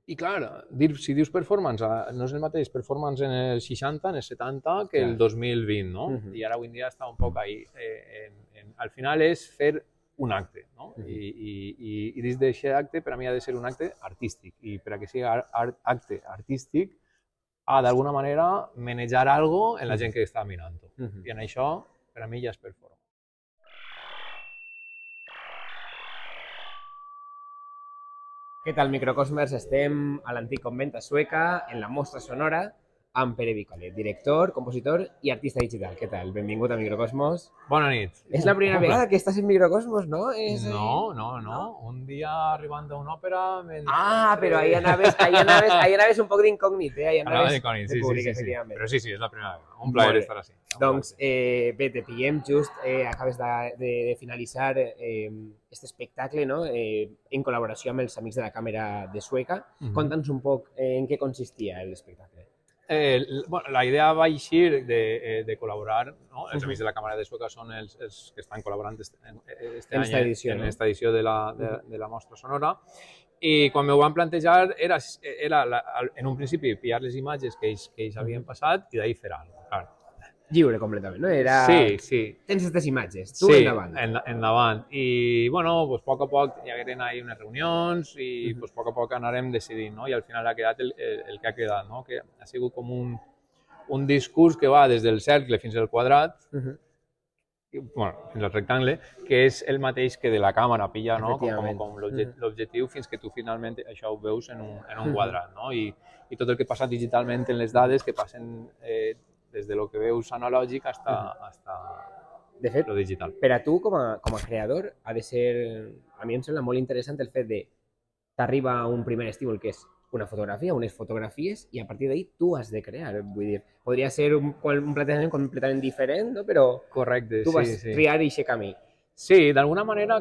I clar, si dius performance, no és el mateix performance en el 60, en el 70, que el 2020, no? I ara avui en dia està un poc ahí. Al final és fer un acte, no? I dins d'aquest acte, per a mi ha de ser un acte artístic. I per a que sigui acte artístic, ha d'alguna manera manejar algo en la gent que està mirant-ho. I en això, per a mi, ja és performance. Què tal, microcosmers? Estem a l'antic convent a Sueca, en la mostra sonora, amb Pere Vicolet, director, compositor i artista digital. Què tal? Benvingut a Microcosmos. Bona nit. És la primera vegada que estàs en Microcosmos, no? No. Un dia arribant a una òpera... Però ahí anaves un poc d'incògnit, eh? Anava d'incògnit, sí. Però sí, és la primera vegada. Un plaer estar així. Doncs bé, te pillem just, acabes de finalitzar aquest espectacle, no? En col·laboració amb els Amics de la Càmera de Sueca. Conta'ns un poc en què consistia l'espectacle. La idea va eixir de col·laborar, no? Els Amics de la Càmera de Sueca són els que estan col·laborant en aquesta edició de la mostra sonora, i quan m'ho van plantejar era en un principi pillar les imatges que ells havien passat i d'ahir fer alguna cosa. Lliure completament, no? Sí. Tens aquestes imatges, tu endavant. Sí, endavant. I, bueno, a poc a poc hi hagueren ahí unes reunions i a poc anarem decidint, no? I al final ha quedat el que ha quedat, no? Que ha sigut com un discurs que va des del cercle fins al quadrat, bueno, fins al rectangle, que és el mateix que de la càmera pilla, no? Com l'objectiu fins que tu finalment això ho veus en un quadrat, no? I tot el que passa digitalment en les dades que passen des de lo que veus analògic hasta de fet, lo digital. Per a tu, com a creador, ha de ser... A mi em sembla molt interessant el fet de t'arriba un primer estímul que és una fotografia, unes fotografies, i a partir d'ahí tu has de crear. Vull dir, podria ser un plantejament completament diferent, no? Però correcte, tu vas triar aquest camí. Sí, d'alguna manera,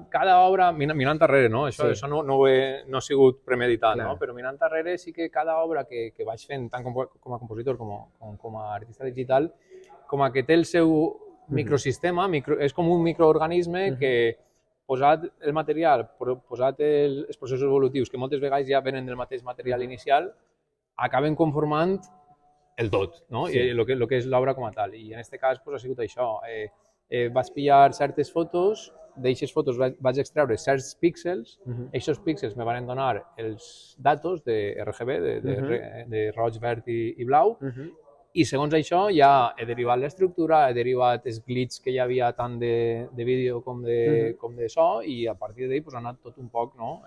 cada obra, mirant darrere, no? Això no ha sigut premeditat, no? Però mirant darrere sí que cada obra que vaig fent, tant com a compositor com a artista digital, com a que té el seu microsistema, és com un microorganisme que, posat el material, posat els processos evolutius, que moltes vegades ja venen del mateix material inicial, acaben conformant el tot, no? I el que és l'obra com a tal. I en aquest cas ha sigut això. Vaig pillar certes fotos, d'aquestes fotos vaig extreure certs píxels, aquests píxels me van donar els datos de RGB, de roig, verd i blau, i segons això ja he derivat l'estructura, he derivat els glitch que hi havia tant de vídeo com de so, i a partir d'ahir ha anat tot un poc, no?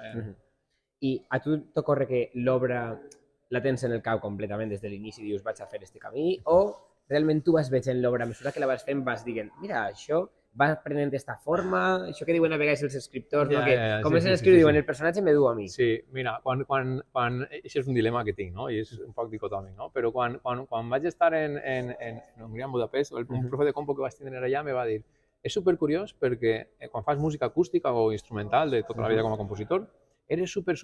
I a tu t'ocorre que l'obra la tens en el cap completament des de l'inici i dius vaig a fer este camí, o realment tu vas veient l'obra, a mesura que la vas fent vas dient, mira, això va prenent aquesta forma, això que diuen a vegades els escriptors, que comencen a escriure i diuen el personatge me du a mi. Sí, mira, això és un dilema que tinc, no? I és un poc dicotòmic, no? Però quan vaig estar en Hongria, en Budapest, un profe de compo que vaig tindre allà me va dir, és supercuriós perquè quan fas música acústica o instrumental de tota la vida com a compositor, eres super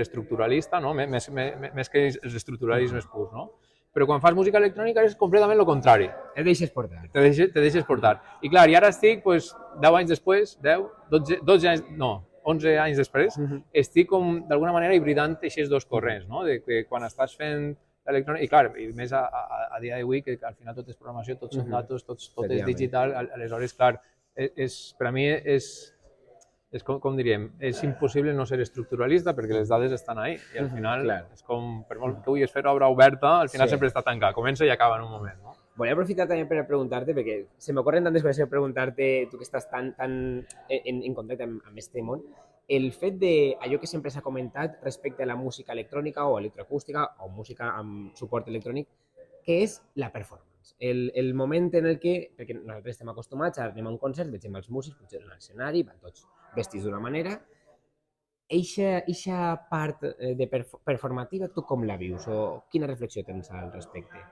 estructuralista, no? Més que els estructuralismes purs, no? Però quan fas música electrònica és completament el contrari. Te deixes portar. Te deixes portar. I clar, i ara estic, 10 anys després, 12 anys, no, 11 anys després, estic com, d'alguna manera, hibridant aquests dos corrents, no? De que quan estàs fent l'electrònica, i clar, i més a dia d'avui, que al final tot és programació, tots són datos, tot és digital, aleshores, clar, per a mi és com diríem, és impossible no ser estructuralista perquè les dades estan ahí i al final és com, per molt que vulguis fer obra oberta, al final sempre està tancat, comença i acaba en un moment, no? Volia aprofitar també per preguntar-te, perquè se m'ocorren tantes coses per preguntar-te, tu que estàs tan en contacte amb aquest món, el fet d'allò que sempre s'ha comentat respecte a la música electrònica o electroacústica o música amb suport electrònic, que és la performance. El moment en el que, perquè nosaltres estem acostumats a anem a un concert, vegem els músics, potser en l'escenari, van tots vestits d'una manera. Eixa part de performativa, tu com la vius? O quina reflexió tens al respecte?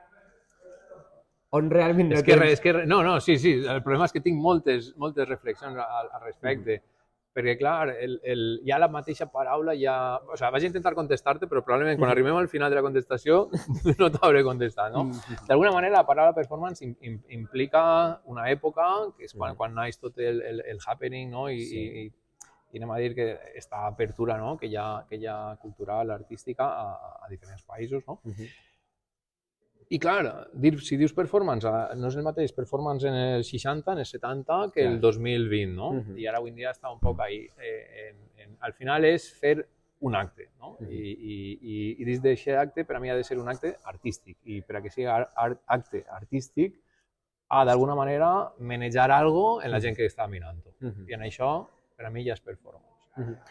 On realment no tens... No, sí, el problema és que tinc moltes reflexions al respecte. Perquè, clar, ja la mateixa paraula ja... O sigui, vaig intentar contestar-te, però probablement quan arribem al final de la contestació no t'hauré contestat, no? D'alguna manera, la paraula performance implica una època, que és quan naix tot el happening, no? I i anem a dir que aquesta apertura, no? que hi ha cultural, artística a diferents països. No? I clar, si dius performance, no és el mateix performance en els 60, en els 70, que el 2020, no? I ara avui en dia està un poc ahí. Al final és fer un acte, no? I dins d'aquest acte, per a mi ha de ser un acte artístic. I per a que sigui acte artístic, ha d'alguna manera manejar algo en la gent que està mirant-ho. I en això, per a mi, ja és performance.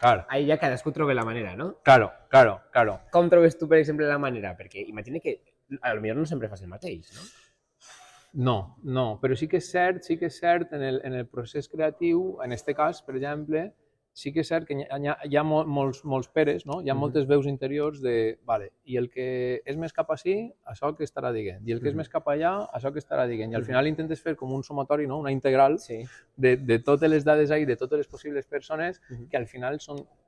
Claro. Ahí ja cadascú troba la manera, no? Claro, claro, claro. Com trobes tu, per exemple, la manera? Perquè imagina que potser no sempre fas el mateix, no? No, però sí que és cert en el procés creatiu, en aquest cas, per exemple, sí que és cert que hi ha molts peres, no? Hi ha moltes veus interiors de, vale, i el que és més cap ací, això que estarà dient, i el que és més cap allà, això que estarà dient, i al final intentes fer com un sumatori, no? Una integral de totes les dades ahí, de totes les possibles persones, que al final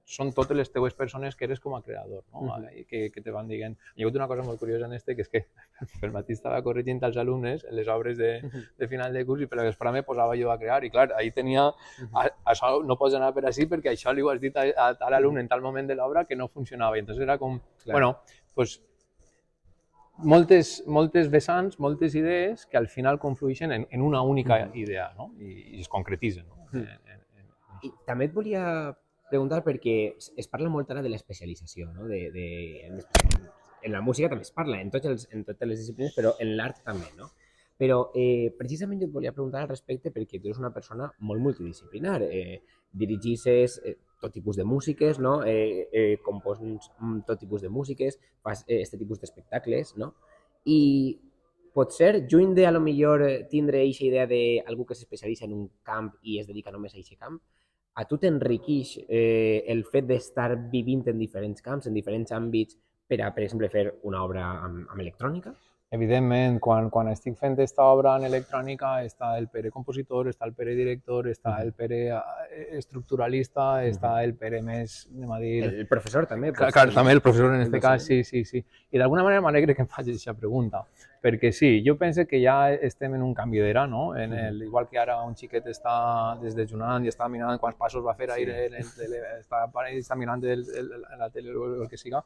són totes les teues persones que eres com a creador, no? Que te van dient. Hi ha hagut una cosa molt curiosa en que és que el matí estava corregint als alumnes les obres de final de curs i per després me posava jo a crear i clar, ahí tenia, això no pots anar per així perquè això li ho has dit a tal alumne en tal moment de l'obra que no funcionava i entonces era com, bueno, pues moltes vessants, moltes idees que al final conflueixen en una única idea, no? I es concretitzen, no? I també et volia preguntar perquè es parla molt ara de l'especialització, no? En la música també es parla, en totes les disciplines, però en l'art també, no? Però precisament jo et volia preguntar al respecte perquè tu eres una persona molt multidisciplinar. Dirigixes tot tipus de músiques, no? Composes tot tipus de músiques, fas aquest tipus d'espectacles, no? I potser, lluny de, a lo millor, tindre aquesta idea d'algú que s'especialitza en un camp i es dedica només a aquest camp, a tu t'enriqueix el fet d'estar vivint en diferents camps, en diferents àmbits, per exemple, fer una obra amb electrònica? Evidentment, quan estic fent aquesta obra en electrònica està el Pere compositor, està el Pere director, està el Pere estructuralista, està el Pere més, anem a dir... El professor també. Clar, també el professor en aquest cas, sí. I d'alguna manera m'alegre que em facis aquesta pregunta, perquè sí, jo penso que ja estem en un canvi d'era, no? Igual que ara un xiquet està desdejunant i està mirant quants passos va fer ahir, està mirant la tele o el que siga,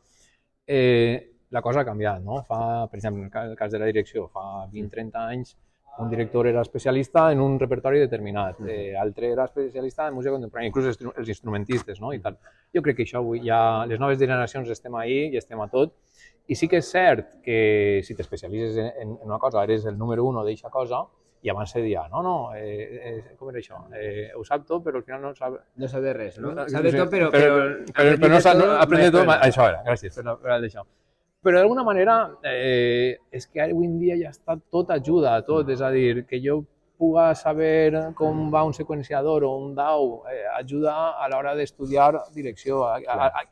la cosa ha canviat, no? Per exemple, en el cas de la direcció, fa 20-30 anys un director era especialista en un repertori determinat, l'altre era especialista en música contemporània, inclús els instrumentistes, no? I tal. Jo crec que això avui ja, les noves generacions estem ahí i estem a tot, i sí que és cert que si t'especialitzes en una cosa, eres el número 1 d'aquesta cosa, i abans se deia, no, com era això? Ho sap tot, però al final no sap... No sap de res, no? Sap de tot, però no aprende tot. Això era, gràcies per això. Però d'alguna manera és que avui en dia ja està tot ajuda a tot, és a dir, que jo puga saber com va un seqüenciador o un DAW ajuda a l'hora d'estudiar direcció,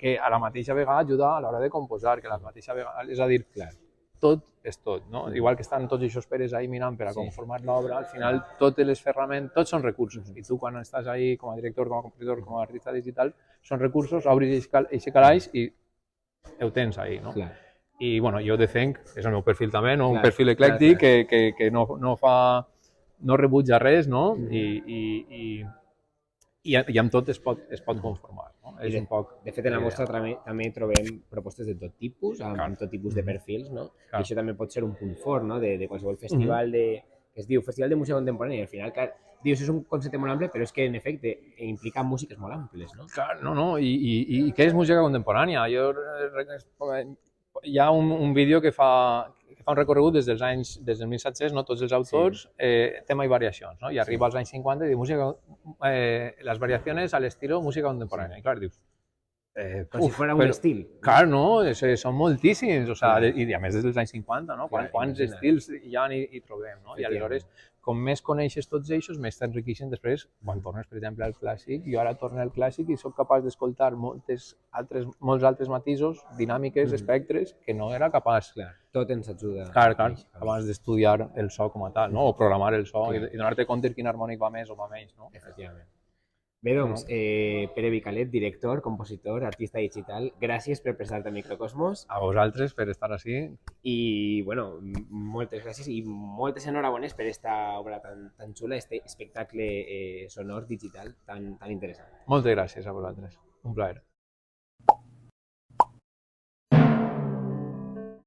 que a la mateixa vegada ajuda a l'hora de composar, que a la mateixa vegada, és a dir, tot és tot, no? Igual que estan tots aquests peres ahí mirant per a conformar l'obra, al final totes les ferramentes, tots són recursos, i tu quan estàs ahí com a director, com a compositor, com a artista digital, són recursos, obris aquest calaix i ho tens ahí, no? I bueno, jo defenc, és el meu perfil també, no? Un perfil eclèctic que no rebutja res, no? I amb tot es pot conformar, no? És un poc... De fet, en la mostra també trobem propostes de tot tipus, amb tot tipus de perfils, no? I això també pot ser un punt fort, no? De qualsevol festival que es diu Festival de Música Contemporània, i al final, clar, dius, és un concepte molt ample, però és que, en efecte, implica músiques molt amples, no? Clar, no, i què és música contemporània? Hi ha un vídeo que fa un recorregut des del 1700, no? Tots els autors, tema i variacions, no? I arriba als anys 50 i diu les variacions a l'estilo música contemporània. I clar, dius... Com si fos un estil. Clar, no, són moltíssims, i a més des dels anys 50, no? Quants estils hi ha i trobem, no? I aleshores, com més coneixes tots ells, més t'enriqueixen després, quan tornes, per exemple, al clàssic. Jo ara torno al clàssic i soc capaç d'escoltar molts altres matisos, dinàmiques, espectres, que no era capaç. Tot ens ajuda. Clar, abans d'estudiar el so com a tal, no? O programar el so i donar-te compte quin harmònic va més o va menys, no? Efectivament. Bé, doncs, Pere Vicalet, director, compositor, artista digital, gràcies per prestar-te a Microcosmos A vosaltres per estar així. i, bueno, moltes gràcies i moltes enhorabones per esta obra tan xula, este espectacle sonor digital tan interessant. Moltes gràcies a vosaltres. Un plaer.